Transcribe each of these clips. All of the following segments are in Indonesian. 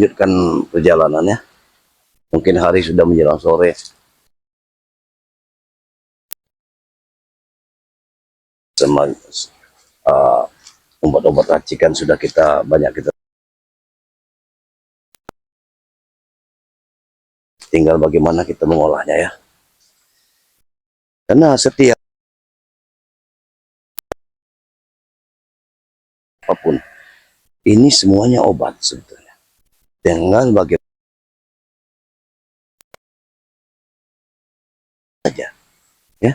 lanjutkan perjalanannya. Mungkin hari sudah menjelang sore. Sama obat-obat racikan sudah banyak kita. Tinggal bagaimana kita mengolahnya ya. Karena setiap apapun ini semuanya obat sebetulnya. Dengan bagaimana saja ya.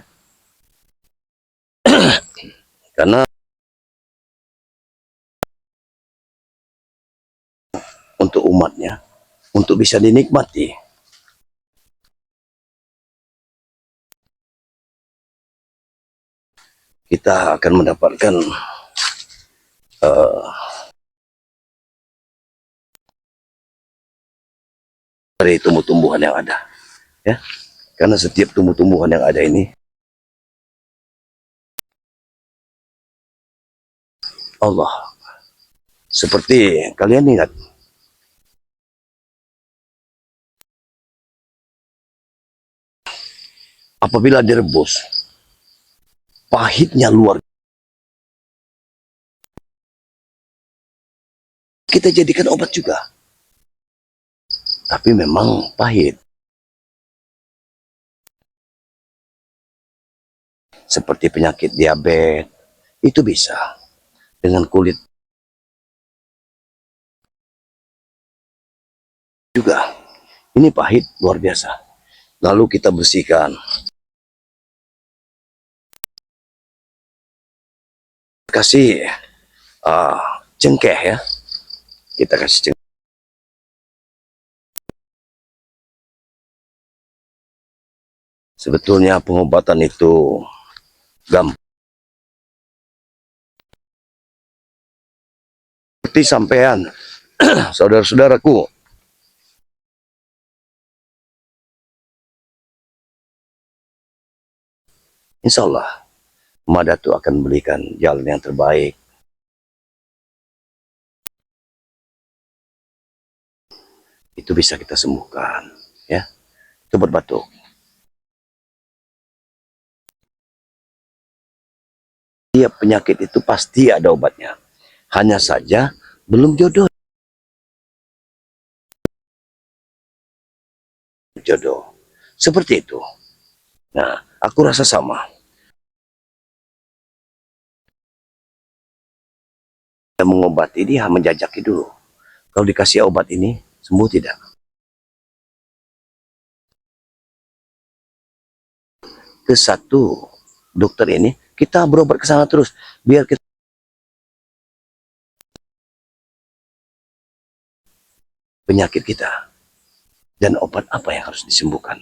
Karena untuk umatnya, untuk bisa dinikmati, kita akan mendapatkan dari tumbuh-tumbuhan yang ada ya. Karena setiap tumbuh-tumbuhan yang ada ini Allah, seperti kalian ingat apabila direbus pahitnya luar, kita jadikan obat juga, tapi memang pahit. Seperti penyakit diabetes itu bisa dengan kulit juga, ini pahit luar biasa. Lalu kita bersihkan, kasih cengkeh ya, kita kasih cengkeh. Sebetulnya pengobatan itu gampang. Seperti sampean, saudara-saudaraku, insya Allah Madatu akan berikan jalan yang terbaik. Itu bisa kita sembuhkan ya. Itu berbatuk. Tiap penyakit itu pasti ada obatnya. Hanya saja belum jodoh. Seperti itu. Nah, aku rasa sama. Dia mengobati, dia menjajaki dulu. Kalau dikasih obat ini, sembuh tidak? Ke satu dokter ini, kita berobat ke sana terus. Biar kita penyakit kita. Dan obat apa yang harus disembuhkan.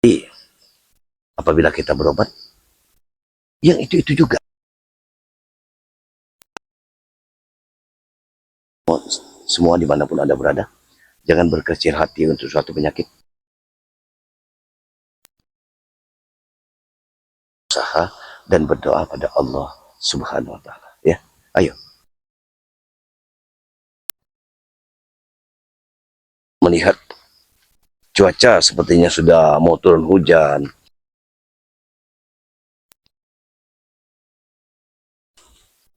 Jadi, apabila kita berobat, yang itu juga. Semua dimanapun Anda berada, jangan berkecil hati untuk suatu penyakit. Usaha dan berdoa pada Allah Subhanahu wa Ta'ala. Ya, ayo. Melihat cuaca sepertinya sudah mau turun hujan.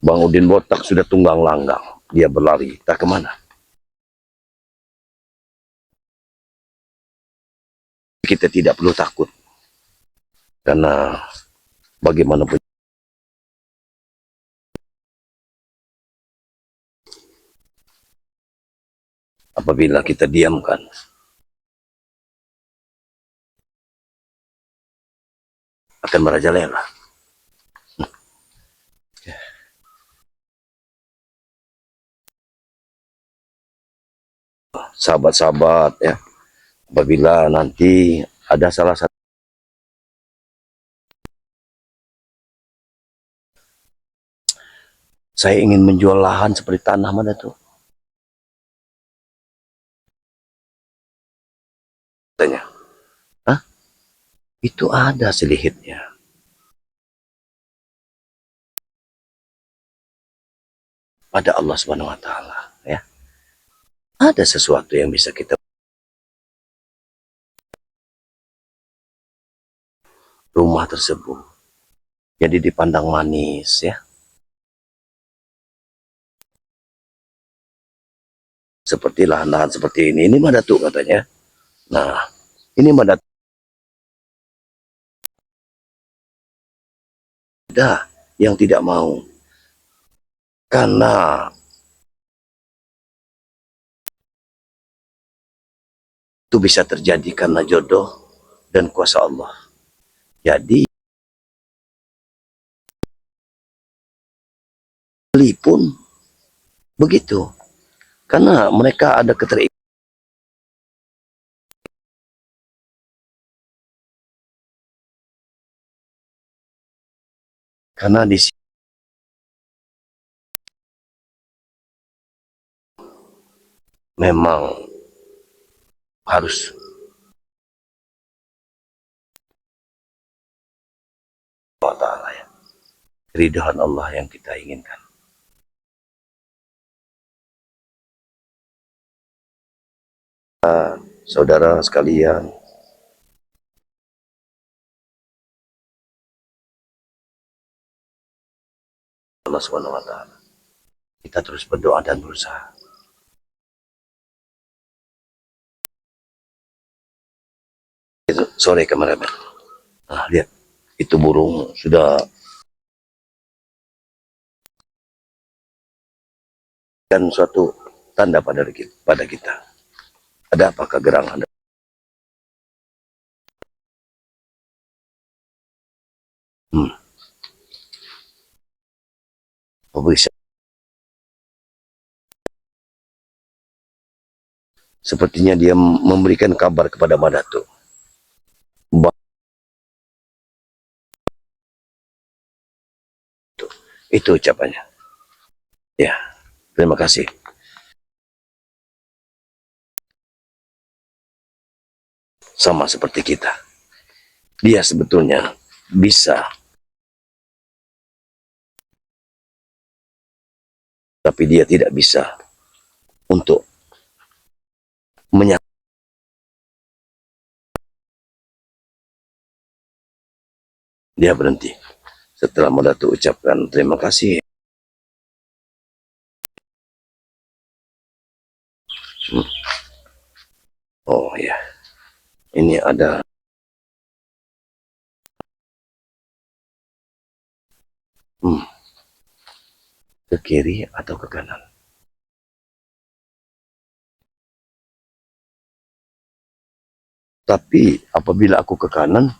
Bang Udin botak sudah tunggang langgang. Dia berlari, tak kemana. Kita tidak perlu takut. Karena bagaimanapun apabila kita diamkan, akan merajalela. Sahabat-sahabat ya, apabila nanti ada salah satu saya ingin menjual lahan seperti tanah mana tuh, tanya, hah? Itu ada selihitnya. pada Allah Subhanahu wa taala, ya. Ada sesuatu yang bisa kita rumah tersebut jadi dipandang manis, ya. Seperti lahan-lahan seperti ini mah Datuk katanya. Nah, ini mah Datuk ada yang tidak mau karena itu bisa terjadi karena jodoh dan kuasa Allah. Jadi beli pun begitu karena mereka ada keterikatan karena di sini memang harus Allah Ta'ala, ya. Keridhaan Allah yang kita inginkan. Saudara sekalian, Allah Subhanahu wa taala. Kita terus berdoa dan berusaha. Itu sore kemarin. Nah, lihat itu burung sudah dan suatu tanda pada kita. Ada apakah gerangan? Hmm. Bisa. Sepertinya dia memberikan kabar kepada Madatu. Itu ucapannya. Ya, terima kasih. Sama seperti kita. Dia sebetulnya bisa, tapi dia tidak bisa untuk menyakiti. Dia berhenti. Setelah Madatu ucapkan terima kasih. Hmm. Oh ya, ini ada ke kiri atau ke kanan. Tapi apabila aku ke kanan,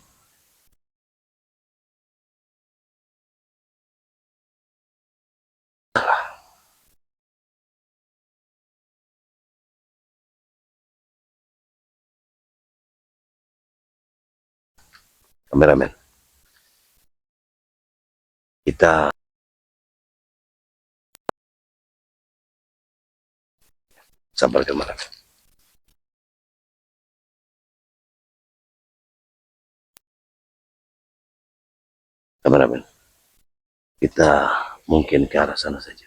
kameramen, kita sabar kameramen. Kameramen, kita mungkin ke arah sana saja.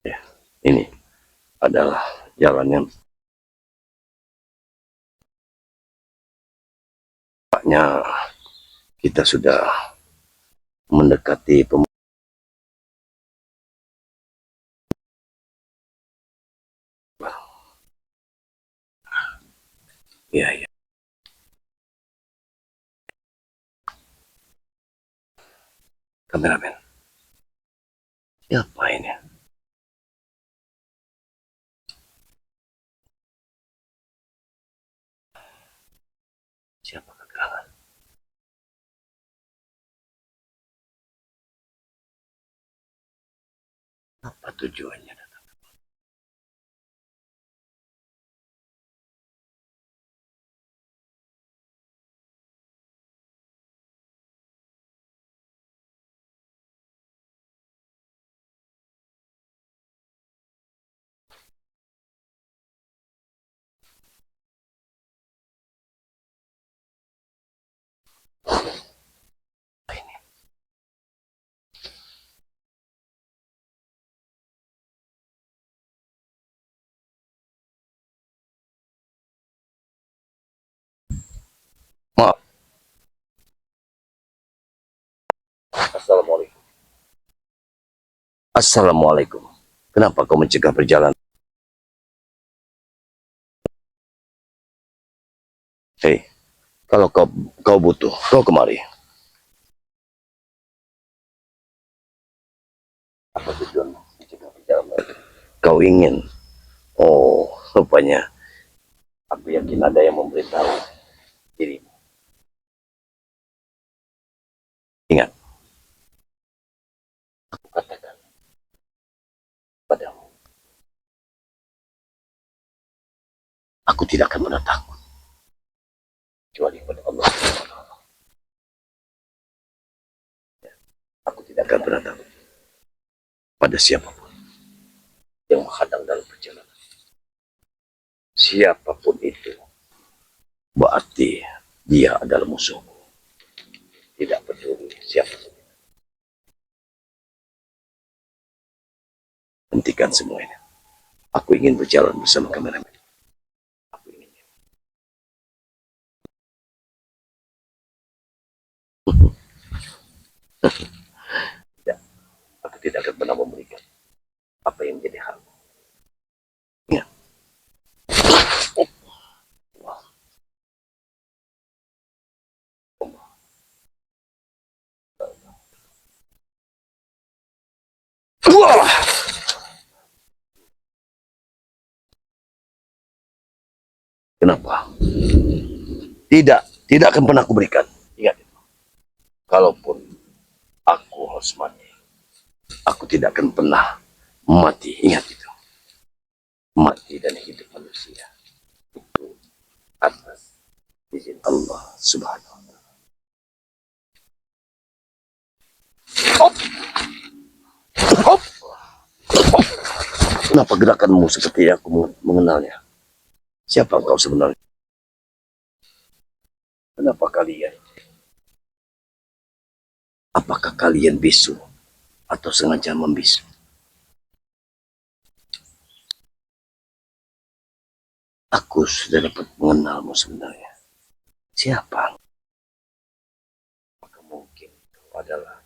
Ya, ini adalah jalan yang tampaknya kita sudah mendekati ya, ya. Kameramen, siapa ini? Siapa kegerangan? Apa tujuannya? Assalamualaikum. Kenapa kau mencegah perjalanan? Hei, kalau kau butuh, kau kemari. Apa tujuanmu mencegah perjalanan? Kau ingin? Oh, rupanya aku yakin ada yang memberitahu dirimu. Ingat, aku katakan padamu, aku tidak akan pernah takut kecuali pada Allah. Aku tidak akan pernah takut pada siapapun yang menghadang dalam perjalanan. Siapapun itu, berarti dia adalah musuhku. Tidak peduli siapa. Hentikan semuanya. Aku ingin berjalan bersama kameramen. Aku ingin. Tidak, aku tidak akan pernah memberikan apa yang menjadi hakku. Ya. Wah! Kenapa? Tidak, tidak akan pernah aku berikan. Ingat itu. Kalaupun aku harus mati, aku tidak akan pernah mati. Ingat itu. Mati dan hidup manusia itu atas izin Allah Subhanahu wa Ta'ala. Hop! Hop! Hop! Kenapa gerakanmu seperti aku mengenalnya? Siapa engkau sebenarnya? Kenapa kalian? Apakah kalian bisu atau sengaja membisu? Aku sudah dapat mengenalmu sebenarnya. Siapa? Apakah mungkin kau adalah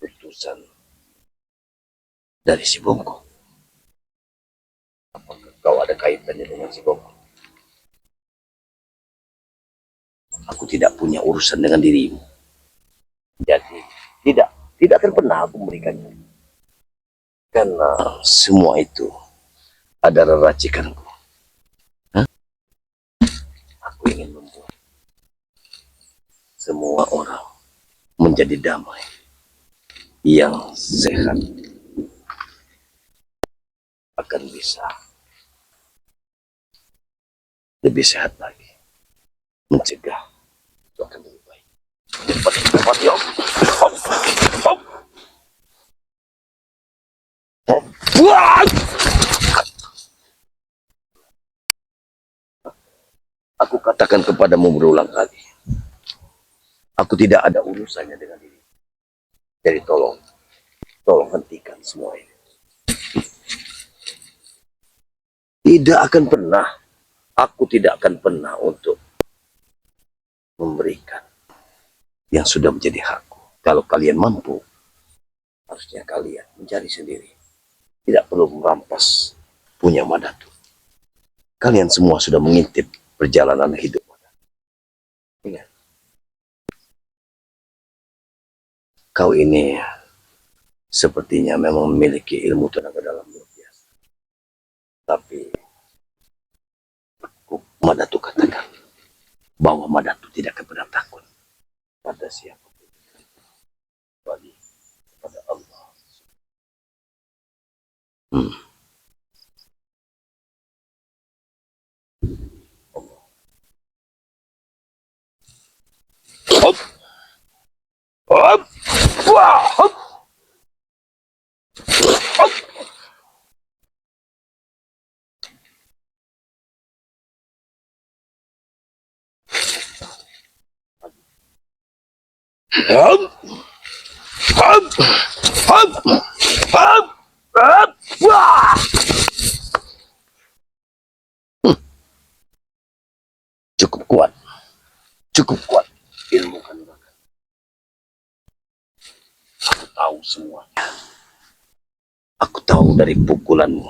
utusan dari si Bongko? Apakah kau ada kaitannya dengan si Bongko? Aku tidak punya urusan dengan dirimu. Jadi tidak akan pernah aku memberikannya. Karena semua itu adalah racikanku. Hah? Aku ingin membuat semua orang menjadi damai, yang sehat, akan bisa lebih sehat lagi. Mencegah itu akan lebih baik. Cepat, ya. Hop, hop, hop. Wah! Aku katakan kepadamu berulang kali, aku tidak ada urusannya dengan diri. Jadi tolong hentikan semua ini. Tidak akan pernah, aku tidak akan pernah untuk memberikan yang sudah menjadi hakku. Kalau kalian mampu, harusnya kalian mencari sendiri. Tidak perlu merampas punya Madatu. Kalian semua sudah mengintip perjalanan hidup. Ingat, kau ini sepertinya memang memiliki ilmu tenaga dalam luar biasa. Tapi Madatu katakan bahwa Madatu tidak akan pernah takut pada siapapun, kecuali pada Allah. Hop, hop, wah, hop, hop. Hop, hop, hop, hop, hop, wah. Cukup kuat, cukup kuat ilmu kanuragan. Aku tahu semuanya. Aku tahu dari pukulanmu.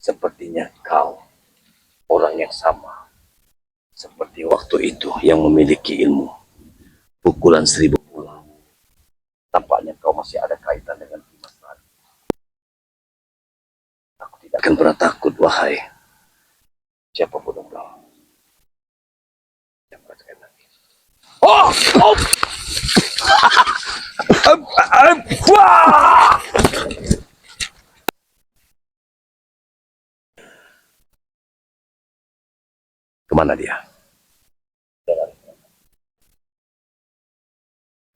Sepertinya kau orang yang sama. Seperti waktu itu yang memiliki ilmu. Pukulan 1000 pulau. Tampaknya kau masih ada kaitan dengan Dimas Rani. Aku tidak akan pernah takut, wahai siapapun engkau. Jangan katakan lagi. Oh! Oh! Wah! Kemana dia? Jalan.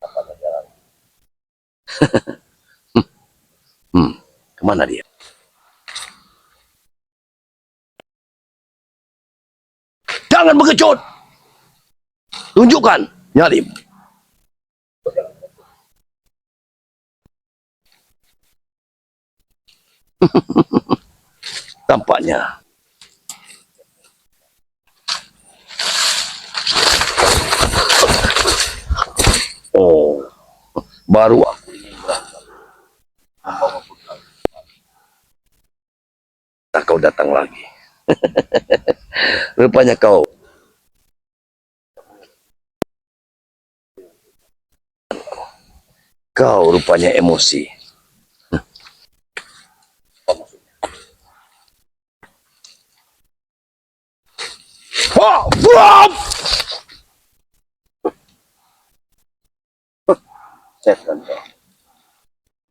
Apa jalan? Kemana dia? Jangan mengecut! Tunjukkan, Nyalim. Tampaknya oh, baru aku ingin berangkat. Tak kau datang lagi. Rupanya kau rupanya emosi. Oh, setan kau.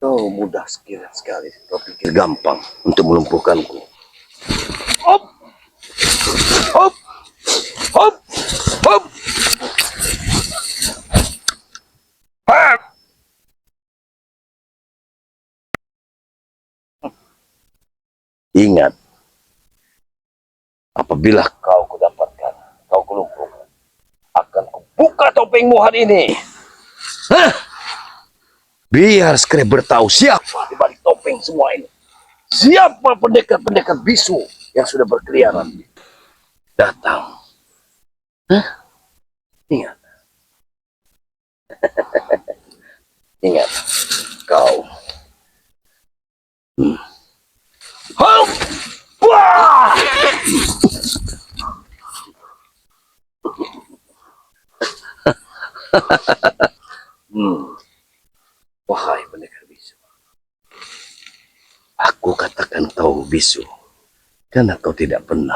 Kau mudah sekali. Kau pikir gampang untuk melumpuhkanku. Hop, hop, hop, hop. Hop. Ingat, apabila kau kudapatkan, kau kelumpuhkan, akan kubuka topengmu hari ini. Hah? Biar Skreber tahu siapa di balik topeng semua ini. Siapa pendekar-pendekar bisu yang sudah berkeliaran. Datang. Hah? Ingat. Ingat. Kau. Hop! Wah! Wahai pendekar bisu. Aku katakan kau bisu. Karena kau tidak pernah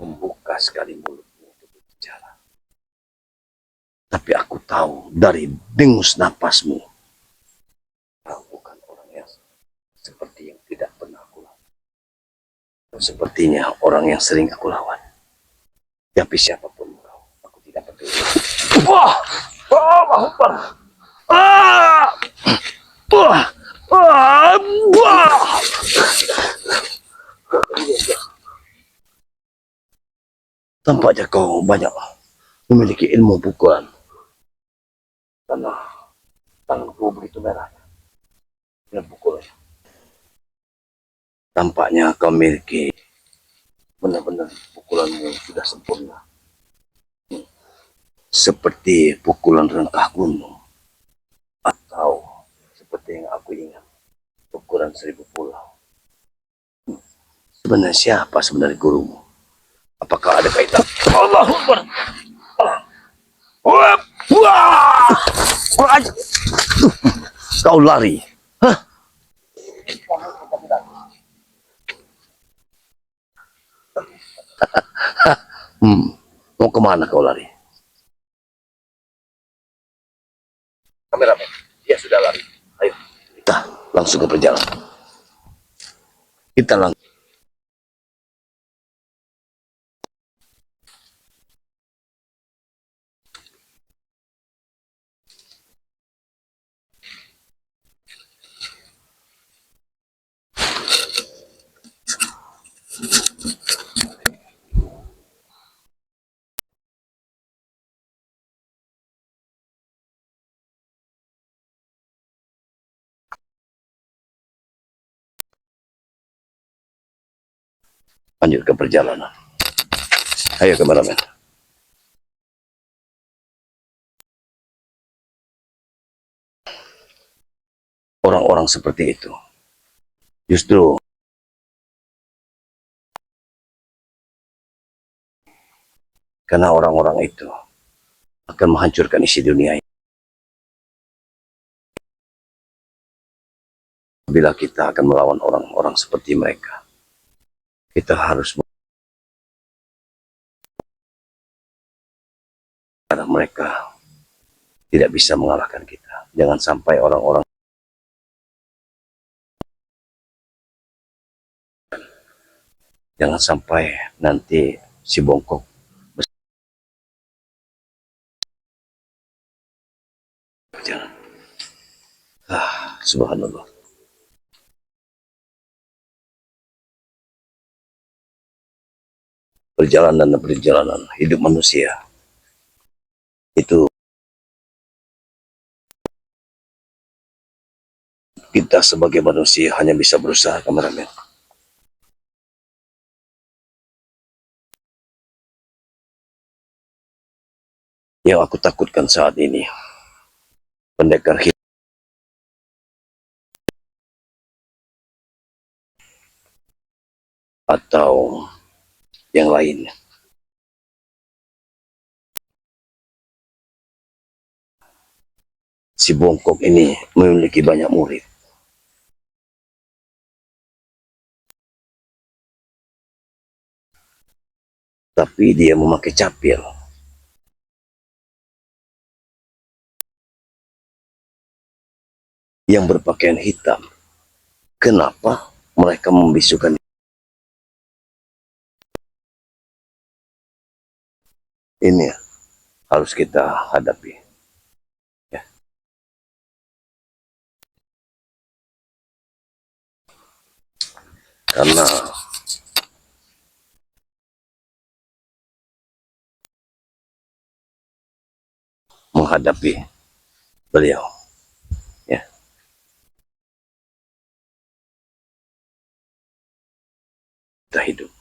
membuka sekali mulutmu untuk berbicara. Tapi aku tahu dari dengus napasmu. Kau bukan orang yang seperti yang tidak pernah aku lawan. Sepertinya orang yang sering aku lawan. Tapi siapapun kau, aku tidak peduli. Wah! Wah! Wah! Ah! Wah! Wah! Wah! Tampaknya kau banyak memiliki ilmu pukulan. Karena tanganku begitu merah dengan pukulannya. Tampaknya kau memiliki benar-benar pukulanmu sudah sempurna. Seperti pukulan rengkah gunung. Atau seperti yang aku ingat, pukulan 1000 pulau. Sebenarnya siapa sebenarnya gurumu? Apakah ada kaitan? Allahu Akbar. Wah! Wah! Kau lari. Hah? Mau kemana kau lari? Kameramen, dia sudah lari. Ayo, kita langsung ke perjalanan. Kita langsung. Lanjut ke perjalanan. Ayo kameramen. Orang-orang seperti itu Justru karena orang-orang itu akan menghancurkan isi dunia ini. Bila kita akan melawan orang-orang seperti mereka, kita harus karena mereka tidak bisa mengalahkan kita. Jangan sampai orang-orang, jangan sampai nanti si bongkok. Jangan. Subhanallah. Perjalanan hidup manusia itu kita sebagai manusia hanya bisa berusaha, kameramen. Yang aku takutkan saat ini, pendekar hitam atau yang lain. Si bongkok ini memiliki banyak murid. Tapi dia memakai capil. Yang berpakaian hitam. Kenapa mereka membisukan? Ini harus kita hadapi. Ya. Karena menghadapi beliau, ya, kita hidup,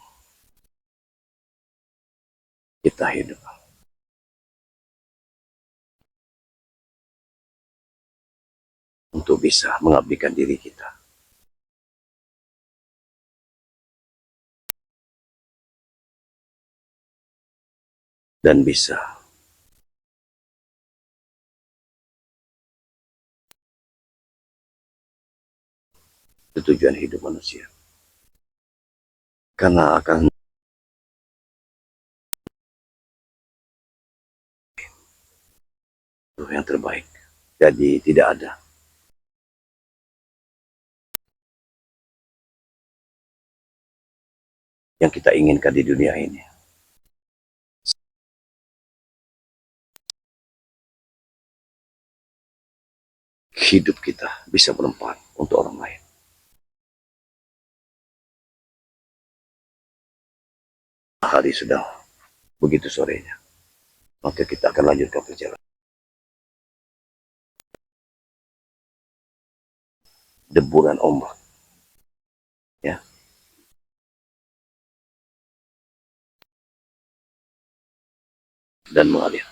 kita hidup untuk bisa mengabdikan diri kita dan bisa tujuan hidup manusia. Karena akan yang terbaik. Jadi tidak ada yang kita inginkan di dunia ini. Hidup kita bisa bermanfaat untuk orang lain. Hari sudah begitu sorenya. Maka kita akan lanjutkan perjalanan. Deburan ombak, ya, dan mengalir.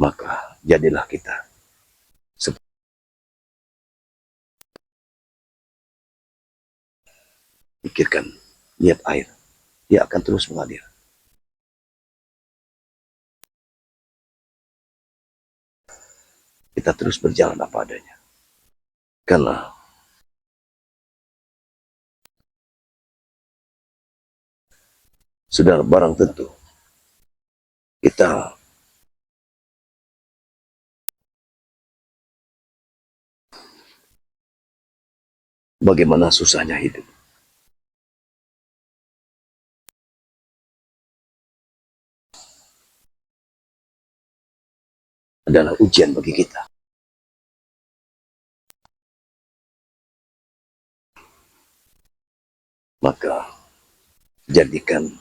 Maka jadilah kita pikirkan, lihat air, dia akan terus mengalir. Kita terus berjalan apa adanya. Karena sudah barang tentu kita bagaimana susahnya hidup adalah ujian bagi kita. Maka jadikan